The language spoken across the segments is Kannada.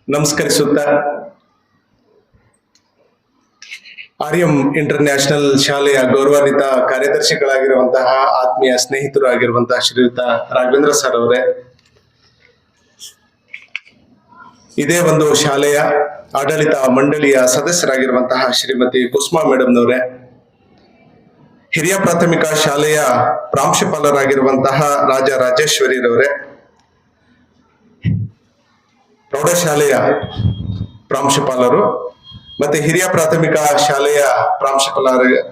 ನಮಸ್ಕರಿಸುತ್ತಾ ಆರ್ಯಂ ಇಂಟರ್ನ್ಯಾಷನಲ್ ಶಾಲೆಯ ಗೌರವಾನ್ವಿತ ಕಾರ್ಯದರ್ಶಿಗಳಾಗಿರುವಂತಹ ಆತ್ಮೀಯ ಸ್ನೇಹಿತರು ಆಗಿರುವಂತಹ ಶ್ರೀಯುತ ರಾಘವೇಂದ್ರ ಸರ್ ಅವರೇ, ಇದೇ ಒಂದು ಶಾಲೆಯ ಆಡಳಿತ ಮಂಡಳಿಯ ಸದಸ್ಯರಾಗಿರುವಂತಹ ಶ್ರೀಮತಿ ಕುಸುಮಾ ಮೇಡಮ್ನವರೇ, ಹಿರಿಯ ಪ್ರಾಥಮಿಕ ಶಾಲೆಯ ಪ್ರಾಂಶುಪಾಲರಾಗಿರುವಂತಹ ರಾಜ ರಾಜೇಶ್ವರಿರವರೇ, ಪ್ರೌಢಶಾಲೆಯ ಪ್ರಾಂಶುಪಾಲರು ಮತ್ತೆ ಹಿರಿಯ ಪ್ರಾಥಮಿಕ ಶಾಲೆಯ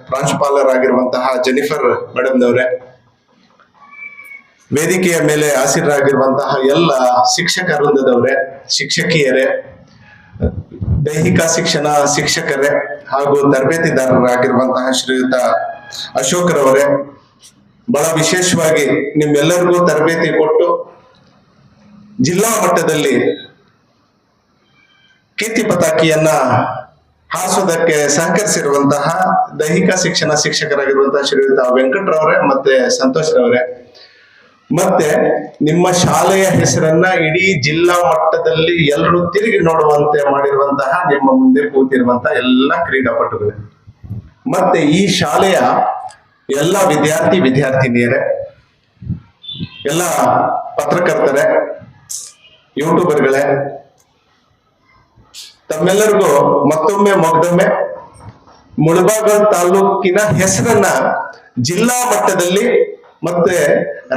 ಪ್ರಾಂಶುಪಾಲರಾಗಿರುವಂತಹ ಜೆನಿಫರ್ ಮೇಡಮ್ನವರೇ, ವೇದಿಕೆಯ ಮೇಲೆ ಆಸೀನರಾಗಿರುವಂತಹ ಎಲ್ಲ ಶಿಕ್ಷಕ ವೃಂದದವರೇ, ಶಿಕ್ಷಕಿಯರೇ, ದೈಹಿಕ ಶಿಕ್ಷಣ ಶಿಕ್ಷಕರೇ ಹಾಗೂ ತರಬೇತಿದಾರರಾಗಿರುವಂತಹ ಶ್ರೀಯುತ ಅಶೋಕರವರೇ, ಬಹಳ ವಿಶೇಷವಾಗಿ ನಿಮ್ಮೆಲ್ಲರಿಗೂ ತರಬೇತಿ ಕೊಟ್ಟು ಜಿಲ್ಲಾ ಮಟ್ಟದಲ್ಲಿ ಕೀರ್ತಿ ಪತಾಕಿಯನ್ನ ಹಾರಿಸೋದಕ್ಕೆ ಸಹಕರಿಸಿರುವಂತಹ ದೈಹಿಕ ಶಿಕ್ಷಣ ಶಿಕ್ಷಕರಾಗಿರುವಂತಹ ಶ್ರೀಯುತ ವೆಂಕಟ್ರವರೇ ಮತ್ತೆ ಸಂತೋಷ್ ರವರೇ, ಮತ್ತೆ ನಿಮ್ಮ ಶಾಲೆಯ ಹೆಸರನ್ನ ಇಡೀ ಜಿಲ್ಲಾ ಮಟ್ಟದಲ್ಲಿ ಎಲ್ಲರೂ ತಿರುಗಿ ನೋಡುವಂತೆ ಮಾಡಿರುವಂತಹ ನಿಮ್ಮ ಮುಂದೆ ಕೂತಿರುವಂತಹ ಎಲ್ಲ ಕ್ರೀಡಾಪಟುಗಳೇ, ಮತ್ತೆ ಈ ಶಾಲೆಯ ಎಲ್ಲ ವಿದ್ಯಾರ್ಥಿನಿಯರೇ, ಎಲ್ಲ ಪತ್ರಕರ್ತರೇ, ಯೂಟ್ಯೂಬರ್ಗಳೇ, ತಮ್ಮೆಲ್ಲರಿಗೂ ಮತ್ತೊಮ್ಮೆ ಮುಳಬಾಗಿಲು ತಾಲೂಕಿನ ಹೆಸರನ್ನ ಜಿಲ್ಲಾ ಮಟ್ಟದಲ್ಲಿ ಮತ್ತೆ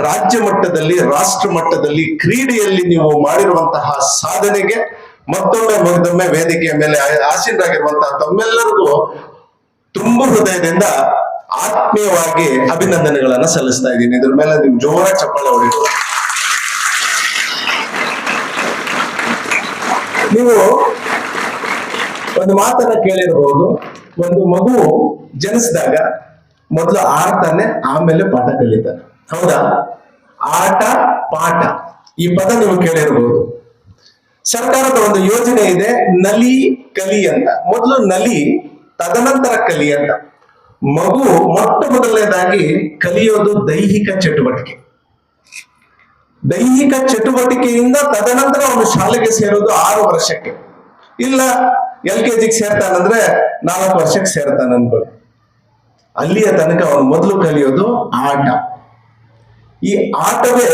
ರಾಜ್ಯ ಮಟ್ಟದಲ್ಲಿ ರಾಷ್ಟ್ರ ಮಟ್ಟದಲ್ಲಿ ಕ್ರೀಡೆಯಲ್ಲಿ ನೀವು ಮಾಡಿರುವಂತಹ ಸಾಧನೆಗೆ ಮತ್ತೊಮ್ಮೆ ವೇದಿಕೆಯ ಮೇಲೆ ಆಸೀನರಾಗಿರುವಂತಹ ತಮ್ಮೆಲ್ಲರಿಗೂ ತುಂಬ ಹೃದಯದಿಂದ ಆತ್ಮೀಯವಾಗಿ ಅಭಿನಂದನೆಗಳನ್ನ ಸಲ್ಲಿಸ್ತಾ ಇದ್ದೀನಿ. ಇದ್ರ ಮೇಲೆ ನೀವು ಜೋರಾಗಿ ಚಪ್ಪಾಳೆ ಹೊಡಿಬೋದು. ನೀವು ಒಂದು ಮಾತನ್ನ ಕೇಳಿರಬಹುದು, ಒಂದು ಮಗು ಜನಿಸಿದಾಗ ಮೊದಲು ಆಡ್ತಾನೆ, ಆಮೇಲೆ ಪಾಠ ಕಲಿತಾನೆ. ಹೌದಾ? ಆಟ ಪಾಠ ಈ ಪದ ನೀವು ಕೇಳಿರಬಹುದು. ಸರ್ಕಾರದ ಒಂದು ಯೋಜನೆ ಇದೆ, ನಲಿ ಕಲಿ ಅಂತ. ಮೊದಲು ನಲಿ, ತದನಂತರ ಕಲಿ ಅಂತ. ಮಗು ಮೊದಲನೇದಾಗಿ ಕಲಿಯೋದು ದೈಹಿಕ ಚಟುವಟಿಕೆ. ದೈಹಿಕ ಚಟುವಟಿಕೆಯಿಂದ ತದನಂತರ ಅವನು ಶಾಲೆಗೆ ಸೇರೋದು 6 ವರ್ಷಕ್ಕೆ. ಇಲ್ಲ LKG ಸೇರ್ತಾನಂದ್ರೆ 4 ವರ್ಷಕ್ಕೆ ಸೇರ್ತಾನ ಅನ್ಕೊಳ್ಳಿ. ಅಲ್ಲಿಯ ತನಕ ಅವನು ಮೊದಲು ಕಲಿಯೋದು ಆಟ. ಈ ಆಟವೇ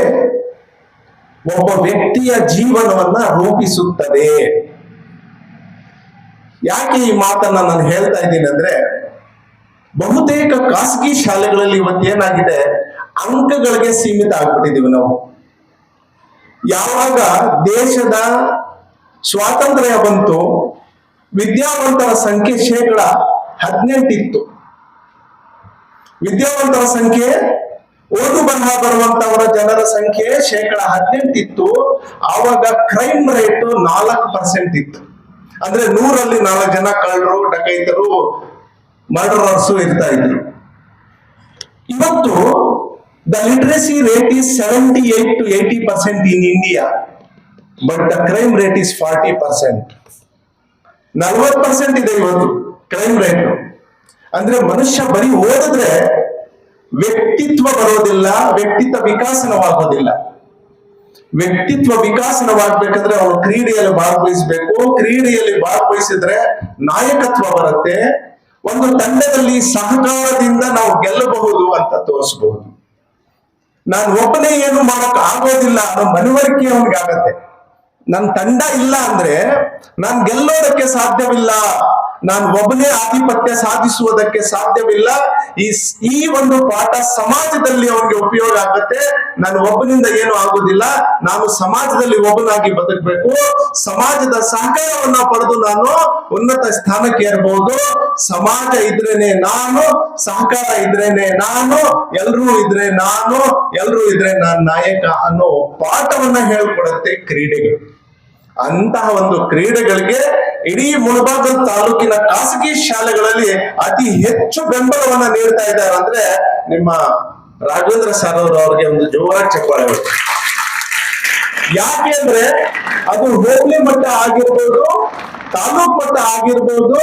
ಒಬ್ಬ ವ್ಯಕ್ತಿಯ ಜೀವನವನ್ನ ರೂಪಿಸುತ್ತದೆ. ಯಾಕೆ ಈ ಮಾತನ್ನ ನಾನು ಹೇಳ್ತಾ ಇದ್ದೀನಿ ಅಂದ್ರೆ, ಬಹುತೇಕ ಖಾಸಗಿ ಶಾಲೆಗಳಲ್ಲಿ ಇವತ್ತೇನಾಗಿದೆ, ಅಂಕಗಳಿಗೆ ಸೀಮಿತ ಆಗ್ಬಿಟ್ಟಿದೀವಿ ನಾವು. ಯಾವಾಗ ದೇಶದ ಸ್ವಾತಂತ್ರ್ಯ ಬಂತು, ವಿದ್ಯಾವಂತರ ಸಂಖ್ಯೆ 18% ಇತ್ತು. ವಿದ್ಯಾವಂತರ ಸಂಖ್ಯೆ, ಓದು ಬರಹ ಬರುವಂತವರ ಜನರ ಸಂಖ್ಯೆ 18% ಇತ್ತು. ಆವಾಗ ಕ್ರೈಮ್ ರೇಟ್ 4% ಇತ್ತು. ಅಂದ್ರೆ 100ರಲ್ಲಿ 4 ಜನ ಕಳ್ಳರು, ಡಕೈತರು, ಮರ್ಡರರ್ಸು ಇರ್ತಾ ಇದ್ರು. ಇವತ್ತು the literacy rate is 78 to 80% in India, but the crime rate is 40%. 40% ಇದೆ ಇವತ್ತು ಕ್ರೈಮ್ ರೇಟ್. ಅಂದ್ರೆ ಮನುಷ್ಯ ಬರೀ ಓದಿದ್ರೆ ವ್ಯಕ್ತಿತ್ವ ಬರೋದಿಲ್ಲ, ವ್ಯಕ್ತಿತ್ವ ವಿಕಾಸನವಾಗೋದಿಲ್ಲ. ವ್ಯಕ್ತಿತ್ವ ವಿಕಾಸನವಾಗಬೇಕಂದ್ರೆ ಅವನು ಕ್ರೀಡೆಯಲ್ಲಿ ಭಾಗವಹಿಸಬೇಕು. ಕ್ರೀಡೆಯಲ್ಲಿ ಭಾಗವಹಿಸಿದ್ರೆ ನಾಯಕತ್ವ ಬರುತ್ತೆ. ಒಂದು ತಂಡದಲ್ಲಿ ಸಹಕಾರದಿಂದ ನಾವು ಗೆಲ್ಲಬಹುದು ಅಂತ ತೋರಿಸಬಹುದು. ನಾನು ಒಬ್ಬನೇ ಏನು ಮಾಡಕ್ ಆಗೋದಿಲ್ಲ ಅನ್ನೋ ಮನವರಿಕೆ ಅವನಿಗೆ ಆಗತ್ತೆ. ನನ್ನ ತಂಡ ಇಲ್ಲ ಅಂದ್ರೆ ನಾನು ಗೆಲ್ಲೋದಕ್ಕೆ ಸಾಧ್ಯವಿಲ್ಲ, ನಾನು ಒಬ್ಬನೇ ಆಧಿಪತ್ಯ ಸಾಧಿಸುವುದಕ್ಕೆ ಸಾಧ್ಯವಿಲ್ಲ. ಈ ಒಂದು ಪಾಠ ಸಮಾಜದಲ್ಲಿ ಅವನಿಗೆ ಉಪಯೋಗ ಆಗತ್ತೆ. ನಾನು ಒಬ್ಬನಿಂದ ಏನು ಆಗುದಿಲ್ಲ, ನಾನು ಸಮಾಜದಲ್ಲಿ ಒಬ್ಬನಾಗಿ ಬದುಕಬೇಕು. ಸಮಾಜದ ಸಹಕಾರವನ್ನ ಪಡೆದು ನಾನು ಉನ್ನತ ಸ್ಥಾನಕ್ಕೆ ಏರಬಹುದು. ಸಮಾಜ ಇದ್ರೇನೆ ನಾನು, ಸಹಕಾರ ಇದ್ರೇನೆ ನಾನು, ಎಲ್ರೂ ಇದ್ರೆ ನಾನು ನಾಯಕ ಅನ್ನೋ ಪಾಠವನ್ನ ಹೇಳ್ಕೊಡತ್ತೆ ಕ್ರೀಡೆಗಳು. ಅಂತಹ ಒಂದು ಕ್ರೀಡೆಗಳಿಗೆ ಇಡೀ ಮುಳಬಾಗಿಲು ತಾಲೂಕಿನ ಖಾಸಗಿ ಶಾಲೆಗಳಲ್ಲಿ ಅತಿ ಹೆಚ್ಚು ಬೆಂಬಲವನ್ನ ನೀಡ್ತಾ ಇದ್ದಾರೆ ಅಂದ್ರೆ ನಿಮ್ಮ ರಾಘವೇಂದ್ರ ಸರ್ ಅವ್ರಿಗೆ ಒಂದು ಜೋರಾಗಿ ಚಪ್ಪಾಳೆ ಹೊಡೆದು. ಯಾಕೆ ಅಂದ್ರೆ ಅದು ಹೋಬಳಿ ಮಟ್ಟ ಆಗಿರ್ಬೋದು, ತಾಲೂಕು ಮಟ್ಟ ಆಗಿರ್ಬೋದು,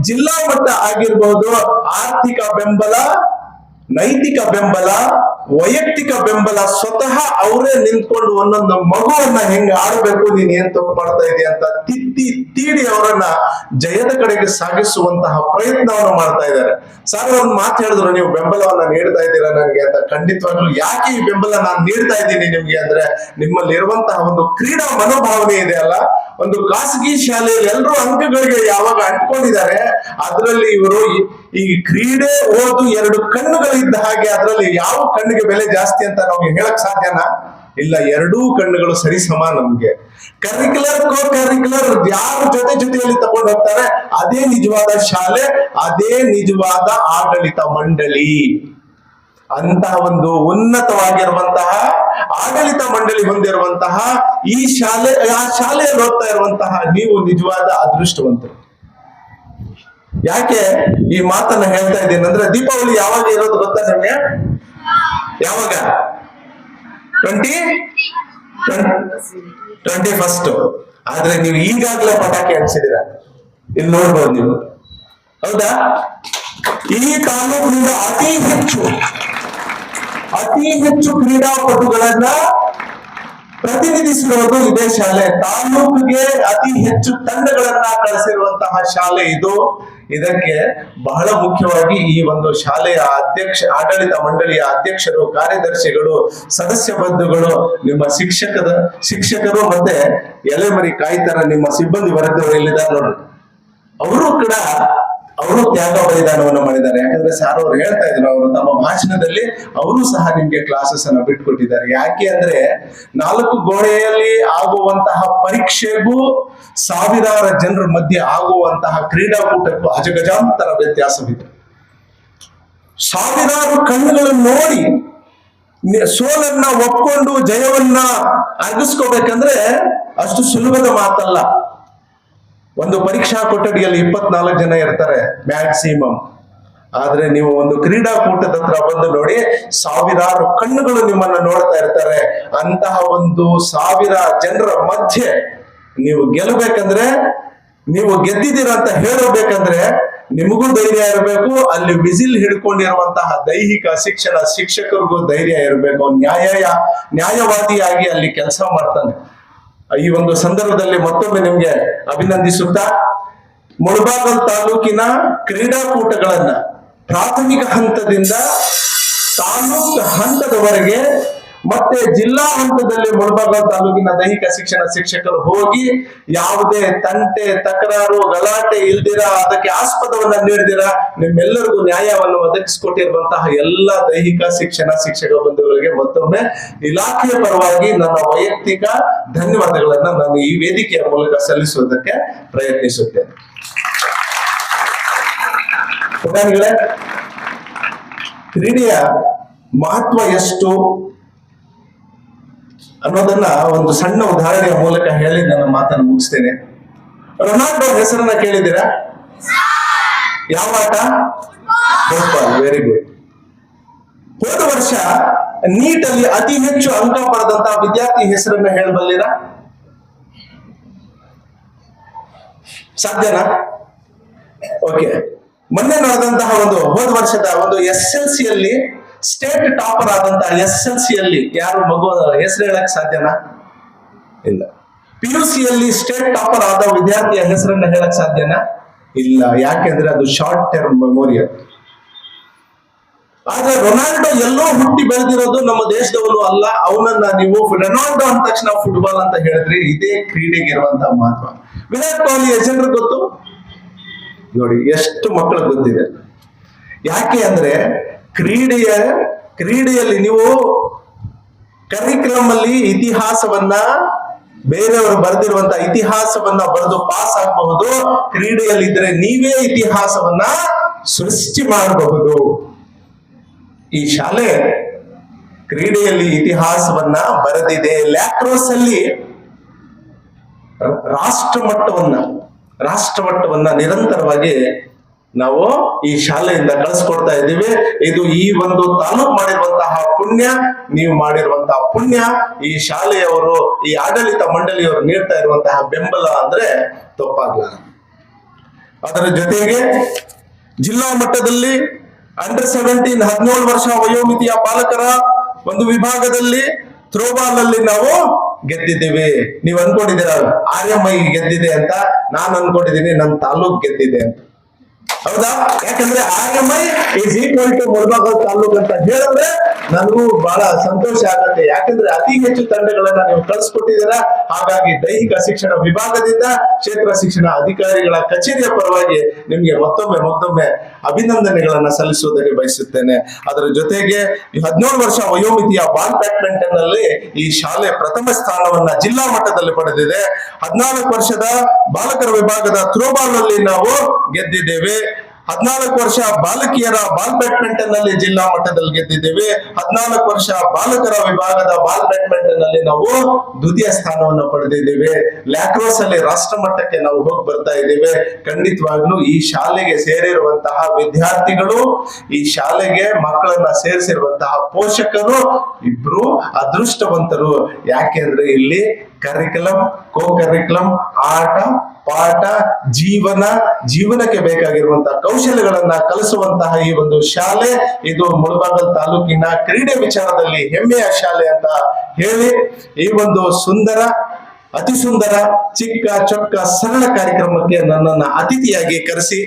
ಜಿಲ್ಲಾ ಮಟ್ಟ ಆಗಿರ್ಬೋದು, ಆರ್ಥಿಕ ಬೆಂಬಲ ನೈತಿಕ ಬೆಂಬಲ, ವೈಯಕ್ತಿಕ ಬೆಂಬಲ, ಸ್ವತಃ ಅವರೇ ನಿಂತ್ಕೊಂಡು ಒಂದೊಂದು ಮಗುವನ್ನ ಹೆಂಗ್ ಆಡ್ಬೇಕು, ನೀನ್ ಏನ್ ತಪ್ಪು ಮಾಡ್ತಾ ಇದೀಯ ಅಂತ ತೀಡಿ ಅವರನ್ನ ಜಯದ ಕಡೆಗೆ ಸಾಗಿಸುವಂತಹ ಪ್ರಯತ್ನವನ್ನು ಮಾಡ್ತಾ ಇದ್ದಾರೆ. ಸರ್ ಒಂದು ಮಾತು ಹೇಳಿದ್ರು, ನೀವು ಬೆಂಬಲವನ್ನ ನೀಡ್ತಾ ಇದ್ದೀರಾ ನನಗೆ ಅಂತ. ಖಂಡಿತವಾಗ್ಲೂ ಯಾಕೆ ಈ ಬೆಂಬಲ ನಾನು ನೀಡ್ತಾ ಇದ್ದೀನಿ ನಿಮ್ಗೆ ಅಂದ್ರೆ, ನಿಮ್ಮಲ್ಲಿ ಇರುವಂತಹ ಒಂದು ಕ್ರೀಡಾ ಮನೋಭಾವನೆ ಇದೆ ಅಲ್ಲ. ಒಂದು ಖಾಸಗಿ ಶಾಲೆಯಲ್ಲಿ ಎಲ್ಲರೂ ಅಂಕಗಳಿಗೆ ಯಾವಾಗ ಅಂಟ್ಕೊಂಡಿದ್ದಾರೆ, ಅದರಲ್ಲಿ ಇವರು ಈ ಕ್ರೀಡೆ ಓದು ಎರಡು ಕಣ್ಣುಗಳಿದ್ದ ಹಾಗೆ, ಅದರಲ್ಲಿ ಯಾವ ಕಣ್ಣಿಗೆ ಬೆಲೆ ಜಾಸ್ತಿ ಅಂತ ನಮ್ಗೆ ಹೇಳಕ್ ಸಾಧ್ಯನಾ? ಇಲ್ಲ, ಎರಡೂ ಕಣ್ಣುಗಳು ಸರಿ ಸಮ. ನಮ್ಗೆ ಕರಿಕ್ಯುಲರ್ ಕೋ ಕರಿಕ್ಯುಲರ್ ಯಾರ ಜೊತೆಯಲ್ಲಿ ತಗೊಂಡು ಹೋಗ್ತಾರೆ, ಅದೇ ನಿಜವಾದ ಶಾಲೆ, ಅದೇ ನಿಜವಾದ ಆಡಳಿತ ಮಂಡಳಿ. ಅಂತಹ ಒಂದು ಉನ್ನತವಾಗಿರುವಂತಹ ಆಡಳಿತ ಮಂಡಳಿ ಹೊಂದಿರುವಂತಹ ಈ ಶಾಲೆ, ಆ ಶಾಲೆಯಲ್ಲಿ ಓದ್ತಾ ಇರುವಂತಹ ನೀವು ನಿಜವಾದ ಅದೃಷ್ಟವಂತರು. ಯಾಕೆ ಈ ಮಾತನ್ನ ಹೇಳ್ತಾ ಇದ್ದೀನಿ ಅಂದ್ರೆ, ದೀಪಾವಳಿ ಯಾವಾಗ ಇರೋದು ಗೊತ್ತಾ ನಿಮ್ಗೆ? ಯಾವಾಗ? 21st. ಆದ್ರೆ ನೀವು ಈಗಾಗಲೇ ಪಟಾಕಿ ಹಂಚಿದಿರ, ಇಲ್ಲಿ ನೋಡ್ಬೋದು ನೀವು. ಹೌದಾ? ಈ ತಾಲೂಕಿನಿಂದ ಅತಿ ಹೆಚ್ಚು ಕ್ರೀಡಾಪಟುಗಳನ್ನ ಪ್ರತಿನಿಧಿಸಿರೋದು ಇದೇ ಶಾಲೆ. ತಾಲೂಕಿಗೆ ಅತಿ ಹೆಚ್ಚು ತಂಡಗಳನ್ನ ಕಳಿಸಿರುವಂತಹ ಶಾಲೆ ಇದು. ಇದಕ್ಕೆ ಬಹಳ ಮುಖ್ಯವಾಗಿ ಈ ಒಂದು ಶಾಲೆಯ ಆಡಳಿತ ಮಂಡಳಿಯ ಅಧ್ಯಕ್ಷರು, ಕಾರ್ಯದರ್ಶಿಗಳು, ಸದಸ್ಯ ಬಂಧುಗಳು, ನಿಮ್ಮ ಶಿಕ್ಷಕರು ಮತ್ತೆ ಎಲೆಮರಿ ಕಾಯ್ತಾರ ನಿಮ್ಮ ಸಿಬ್ಬಂದಿ ವರ್ಗದವರು ಇಲ್ಲಿದ್ದಾರೆ ನೋಡ್ರಿ. ಅವರು ತ್ಯಾಗ ಬಲಿದಾನವನ್ನು ಮಾಡಿದ್ದಾರೆ. ಯಾಕಂದ್ರೆ ಸಾರ್ ಅವರು ಹೇಳ್ತಾ ಇದ್ರು, ಅವರು ತಮ್ಮ ಭಾಷಣದಲ್ಲಿ ಅವರು ಸಹ ನಿಮ್ಗೆ ಕ್ಲಾಸಸ್ ಅನ್ನ ಬಿಟ್ಕೊಟ್ಟಿದ್ದಾರೆ. ಯಾಕೆ ಅಂದ್ರೆ, 4 ಗೋಡೆಯಲ್ಲಿ ಆಗುವಂತಹ ಪರೀಕ್ಷೆಗೂ ಸಾವಿರಾರು ಜನರ ಮಧ್ಯೆ ಆಗುವಂತಹ ಕ್ರೀಡಾಕೂಟಕ್ಕೂ ಅಜಗಜಾಂತರ ವ್ಯತ್ಯಾಸವಿದೆ. ಸಾವಿರಾರು ಕಣ್ಣುಗಳನ್ನು ನೋಡಿ ಸೋಲನ್ನ ಒಪ್ಕೊಂಡು ಜಯವನ್ನ ಅರಗಿಸ್ಕೋಬೇಕಂದ್ರೆ ಅಷ್ಟು ಸುಲಭದ ಮಾತಲ್ಲ. ಒಂದು ಪರೀಕ್ಷಾ ಕೊಠಡಿಯಲ್ಲಿ 24 ಜನ ಇರ್ತಾರೆ ಮ್ಯಾಕ್ಸಿಮಮ್. ಆದ್ರೆ ನೀವು ಒಂದು ಕ್ರೀಡಾಕೂಟದ ಹತ್ರ ಬಂದು ನೋಡಿ, ಸಾವಿರಾರು ಕಣ್ಣುಗಳು ನಿಮ್ಮನ್ನ ನೋಡ್ತಾ ಇರ್ತಾರೆ. ಅಂತಹ ಒಂದು 1000 ಜನರ ಮಧ್ಯೆ ನೀವು ಗೆಲ್ಲಬೇಕಂದ್ರೆ, ನೀವು ಗೆದ್ದಿದ್ದೀರ ಅಂತ ಹೇಳಬೇಕಂದ್ರೆ ನಿಮಗೂ ಧೈರ್ಯ ಇರಬೇಕು. ಅಲ್ಲಿ ವಿಸಿಲ್ ಹಿಡ್ಕೊಂಡಿರುವಂತಹ ದೈಹಿಕ ಶಿಕ್ಷಣ ಶಿಕ್ಷಕರಿಗೂ ಧೈರ್ಯ ಇರಬೇಕು. ನ್ಯಾಯವಾದಿಯಾಗಿ ಅಲ್ಲಿ ಕೆಲಸ ಮಾಡ್ತಾನೆ. ಈ ಒಂದು ಸಂದರ್ಭದಲ್ಲಿ ಮತ್ತೊಮ್ಮೆ ನಿಮ್ಗೆ ಅಭಿನಂದಿಸುತ್ತಾ, ಮುಳಬಾಗಿಲು ತಾಲೂಕಿನ ಕ್ರೀಡಾಕೂಟಗಳನ್ನ ಪ್ರಾಥಮಿಕ ಹಂತದಿಂದ ತಾಲೂಕು ಹಂತದವರೆಗೆ ಮತ್ತೆ ಜಿಲ್ಲಾ ಹಂತದಲ್ಲಿ ಮುಳಬಾಗಿಲು ತಾಲೂಕಿನ ದೈಹಿಕ ಶಿಕ್ಷಣ ಶಿಕ್ಷಕರು ಹೋಗಿ ಯಾವುದೇ ತಂಟೆ, ತಕರಾರು, ಗಲಾಟೆ ಇಲ್ದಿರ, ಅದಕ್ಕೆ ಆಸ್ಪದವನ್ನ ನೀಡಿದಿರ, ನಿಮ್ಮೆಲ್ಲರಿಗೂ ನ್ಯಾಯವನ್ನು ಒದಗಿಸಿಕೊಟ್ಟಿರುವಂತಹ ಎಲ್ಲ ದೈಹಿಕ ಶಿಕ್ಷಣ ಶಿಕ್ಷಕ ಬಂಧುಗಳಿಗೆ ಮತ್ತೊಮ್ಮೆ ಇಲಾಖೆಯ ಪರವಾಗಿ ನನ್ನ ವೈಯಕ್ತಿಕ ಧನ್ಯವಾದಗಳನ್ನ ನಾನು ಈ ವೇದಿಕೆಯ ಮೂಲಕ ಸಲ್ಲಿಸುವುದಕ್ಕೆ ಪ್ರಯತ್ನಿಸುತ್ತೇನೆ. ಪುಟಾಣಿಗಳೇ, ಕ್ರೀಡೆಯ ಮಹತ್ವ ಎಷ್ಟು ಅನ್ನೋದನ್ನ ಒಂದು ಸಣ್ಣ ಉದಾಹರಣೆಯ ಮೂಲಕ ಹೇಳಿ ನನ್ನ ಮಾತನ್ನು ಮುಗಿಸ್ತೇನೆ. ರೊನಾಲ್ಡೋ ಹೆಸರನ್ನ ಕೇಳಿದ್ದೀರಾ? ಯಾವ ಆಟ? ಫುಟ್ಬಾಲ್. Very good. ಹೋದ ವರ್ಷ ನೀಟಲ್ಲಿ ಅತಿ ಹೆಚ್ಚು ಅಂಕ ಪಡೆದಂತಹ ವಿದ್ಯಾರ್ಥಿ ಹೆಸರನ್ನ ಹೇಳಬಲ್ಲಿರಾ? ಸಾಧ್ಯನಾ? ಓಕೆ. ಮೊನ್ನೆ ನಡೆದಂತಹ ಹೋದ ವರ್ಷದ SLC ಯಲ್ಲಿ ಸ್ಟೇಟ್ ಟಾಪರ್ ಆದಂತಹ SLC ಯಲ್ಲಿ ಯಾರು ಮಗು ಹೆಸರು ಹೇಳಕ್ ಸಾಧ್ಯನಾ? ಇಲ್ಲ. PUC ಯಲ್ಲಿ ಸ್ಟೇಟ್ ಟಾಪರ್ ಆದ ವಿದ್ಯಾರ್ಥಿಯ ಹೆಸರನ್ನ ಹೇಳಕ್ ಸಾಧ್ಯನಾ? ಇಲ್ಲ. ಯಾಕೆಂದ್ರೆ ಅದು ಶಾರ್ಟ್ ಟರ್ಮ್ ಮೆಮೋರಿಯಲ್. ಆದ್ರೆ ರೊನಾಲ್ಡೋ ಎಲ್ಲೋ ಹುಟ್ಟಿ ಬೆಳೆದಿರೋದು ನಮ್ಮ ದೇಶದವನು ಅಲ್ಲ. ಅವನನ್ನ ನೀವು ರೊನಾಲ್ಡೋ ಅಂದ ತಕ್ಷಣ ಫುಟ್ಬಾಲ್ ಅಂತ ಹೇಳಿದ್ರಿ. ಇದೇ ಕ್ರೀಡೆಗೆ ಇರುವಂತಹ ಮಹತ್ವ. ವಿರಾಟ್ ಕೊಹ್ಲಿ ಹೆಸರು ಗೊತ್ತು ನೋಡಿ, ಎಷ್ಟು ಮಕ್ಕಳು ಗೊತ್ತಿದೆ. ಯಾಕೆ ಅಂದ್ರೆ ಕ್ರೀಡೆಯಲ್ಲಿ ನೀವು ಕರಿಕ್ಯುಲಮ್ ಅಲ್ಲಿ ಇತಿಹಾಸವನ್ನ, ಬೇರೆಯವರು ಬರೆದಿರುವಂತಹ ಇತಿಹಾಸವನ್ನ ಬರೆದು ಪಾಸ್ ಆಗಬಹುದು. ಕ್ರೀಡೆಯಲ್ಲಿದ್ರೆ ನೀವೇ ಇತಿಹಾಸವನ್ನ ಸೃಷ್ಟಿ ಮಾಡಬಹುದು. ಈ ಶಾಲೆ ಕ್ರೀಡೆಯಲ್ಲಿ ಇತಿಹಾಸವನ್ನ ಬರೆದಿದೆ. ಲ್ಯಾಕ್ರೋಸ್ ಅಲ್ಲಿ ರಾಷ್ಟ್ರಮಟ್ಟವನ್ನ ನಿರಂತರವಾಗಿ ನಾವು ಈ ಶಾಲೆಯಿಂದ ಕಳಿಸ್ಕೊಡ್ತಾ ಇದ್ದೀವಿ. ಇದು ಈ ಒಂದು ತಾಲೂಕು ಮಾಡಿರುವಂತಹ ಪುಣ್ಯ, ನೀವು ಮಾಡಿರುವಂತಹ ಪುಣ್ಯ. ಈ ಶಾಲೆಯವರು, ಈ ಆಡಳಿತ ಮಂಡಳಿಯವರು ನೀಡ್ತಾ ಇರುವಂತಹ ಬೆಂಬಲ ಅಂದ್ರೆ ತಪ್ಪಾಗಲ್ಲ. ಅದರ ಜೊತೆಗೆ ಜಿಲ್ಲಾ ಮಟ್ಟದಲ್ಲಿ ಅಂಡರ್ 17 17 ವರ್ಷ ವಯೋಮಿತಿಯ ಬಾಲಕರ ಒಂದು ವಿಭಾಗದಲ್ಲಿ ಥ್ರೋಬಾಲ್ ಅಲ್ಲಿ ನಾವು ಗೆದ್ದಿದ್ದೀವಿ. ನೀವು ಅನ್ಕೊಂಡಿದ್ದೀರ RMI ಗೆದ್ದಿದೆ ಅಂತ, ನಾನು ಅನ್ಕೊಂಡಿದ್ದೀನಿ ನನ್ನ ತಾಲೂಕ್ ಗೆದ್ದಿದೆ ಅಂತ. ಹೌದಾ? ಯಾಕಂದ್ರೆ RMI is equal to Mulbagal taluk ಅಂತ ಹೇಳಿದ್ರೆ ನನಗೂ ಬಹಳ ಸಂತೋಷ ಆಗತ್ತೆ. ಯಾಕಂದ್ರೆ ಅತಿ ಹೆಚ್ಚು ತಂಡಗಳನ್ನ ನೀವು ಕಳಿಸ್ಕೊಟ್ಟಿದ್ದೀರಾ. ಹಾಗಾಗಿ ದೈಹಿಕ ಶಿಕ್ಷಣ ವಿಭಾಗದಿಂದ ಕ್ಷೇತ್ರ ಶಿಕ್ಷಣ ಅಧಿಕಾರಿಗಳ ಕಚೇರಿಯ ಪರವಾಗಿ ನಿಮ್ಗೆ ಮತ್ತೊಮ್ಮೆ ಅಭಿನಂದನೆಗಳನ್ನ ಸಲ್ಲಿಸುವುದಕ್ಕೆ ಬಯಸುತ್ತೇನೆ. ಅದರ ಜೊತೆಗೆ 17 ವರ್ಷ ವಯೋಮಿತಿಯ ಬಾಲ್ ಬ್ಯಾಡ್ಮಿಂಟನ್ ನಲ್ಲಿ ಈ ಶಾಲೆ ಪ್ರಥಮ ಸ್ಥಾನವನ್ನ ಜಿಲ್ಲಾ ಮಟ್ಟದಲ್ಲಿ ಪಡೆದಿದೆ. 14 ವರ್ಷದ ಬಾಲಕರ ವಿಭಾಗದ ಥ್ರೋಬಾಲ್ ನಲ್ಲಿ ನಾವು ಗೆದ್ದಿದ್ದೇವೆ. 14 ವರ್ಷ ಬಾಲಕಿಯರ ಬಾಲ್ ಬ್ಯಾಡ್ಮಿಂಟನ್ ನಲ್ಲಿ ಜಿಲ್ಲಾ ಮಟ್ಟದಲ್ಲಿ ಗೆದ್ದಿದ್ದೇವೆ. 14 ವರ್ಷ ಬಾಲಕರ ವಿಭಾಗದ ಬಾಲ್ ಬ್ಯಾಡ್ಮಿಂಟನ್ ನಲ್ಲಿ ನಾವು ದ್ವಿತೀಯ ಸ್ಥಾನವನ್ನು ಪಡೆದಿದ್ದೇವೆ. ಲ್ಯಾಕ್ರೋಸ್ ಅಲ್ಲಿ ರಾಷ್ಟ್ರ ಮಟ್ಟಕ್ಕೆ ನಾವು ಹೋಗಿ ಬರ್ತಾ ಇದ್ದೇವೆ. ಖಂಡಿತವಾಗ್ಲೂ ಈ ಶಾಲೆಗೆ ಸೇರಿರುವಂತಹ ವಿದ್ಯಾರ್ಥಿಗಳು, ಈ ಶಾಲೆಗೆ ಮಕ್ಕಳನ್ನ ಸೇರಿಸಿರುವಂತಹ ಪೋಷಕರು ಇಬ್ರು ಅದೃಷ್ಟವಂತರು. ಯಾಕೆಂದ್ರೆ ಇಲ್ಲಿ ಕರಿಕ್ಯುಲಂ, ಕೋ ಕರಿಕ್ಯುಲಂ, ಆಟ ಪಾಠ, ಜೀವನಕ್ಕೆ ಬೇಕಾಗಿರುವಂತಹ ಕೌಶಲ್ಯಗಳನ್ನ ಕಲಿಸುವಂತಹ ಈ ಒಂದು ಶಾಲೆ, ಇದು ಮುಳಬಾಗಿಲು ತಾಲೂಕಿನ ಕ್ರೀಡೆ ವಿಚಾರದಲ್ಲಿ ಹೆಮ್ಮೆಯ ಶಾಲೆ ಅಂತ ಹೇಳಿ ಈ ಒಂದು ಅತಿ ಸುಂದರ ಚಿಕ್ಕ ಚೊಕ್ಕ ಸರಳ ಕಾರ್ಯಕ್ರಮಕ್ಕೆ ನನ್ನನ್ನ ಅತಿಥಿಯಾಗಿ ಕರೆಸಿ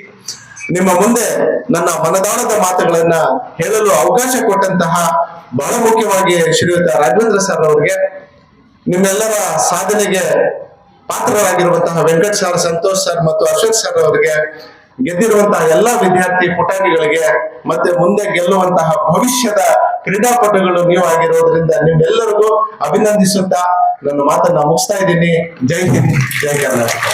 ನಿಮ್ಮ ಮುಂದೆ ನನ್ನ ಮನದಾಳದ ಮಾತುಗಳನ್ನ ಹೇಳಲು ಅವಕಾಶ ಕೊಟ್ಟಂತಹ ಬಹಳ ಮುಖ್ಯವಾಗಿ ಶ್ರೀಯುತ ರಾಘವೇಂದ್ರ ಸರ್ ಅವರಿಗೆ, ನಿಮ್ಮೆಲ್ಲರ ಸಾಧನೆಗೆ ಪಾತ್ರರಾಗಿರುವಂತಹ ವೆಂಕಟ್ ಸರ್, ಸಂತೋಷ್ ಸರ್ ಮತ್ತು ಅಶೋಕ್ ಸರ್ ಅವರಿಗೆ, ಗೆದ್ದಿರುವಂತಹ ಎಲ್ಲಾ ವಿದ್ಯಾರ್ಥಿ ಪುಟಾಣಿಗಳಿಗೆ, ಮತ್ತೆ ಮುಂದೆ ಗೆಲ್ಲುವಂತಹ ಭವಿಷ್ಯದ ಕ್ರೀಡಾಪಟುಗಳು ನೀವು ಆಗಿರೋದ್ರಿಂದ ನಿಮ್ಮೆಲ್ಲರಿಗೂ ಅಭಿನಂದಿಸುತ್ತಾ ನನ್ನ ಮಾತನ್ನ ಮುಗಿಸ್ತಾ ಇದ್ದೀನಿ. ಜೈ ಹಿಂದ್, ಜೈ ಕರ್ನಾಟಕ.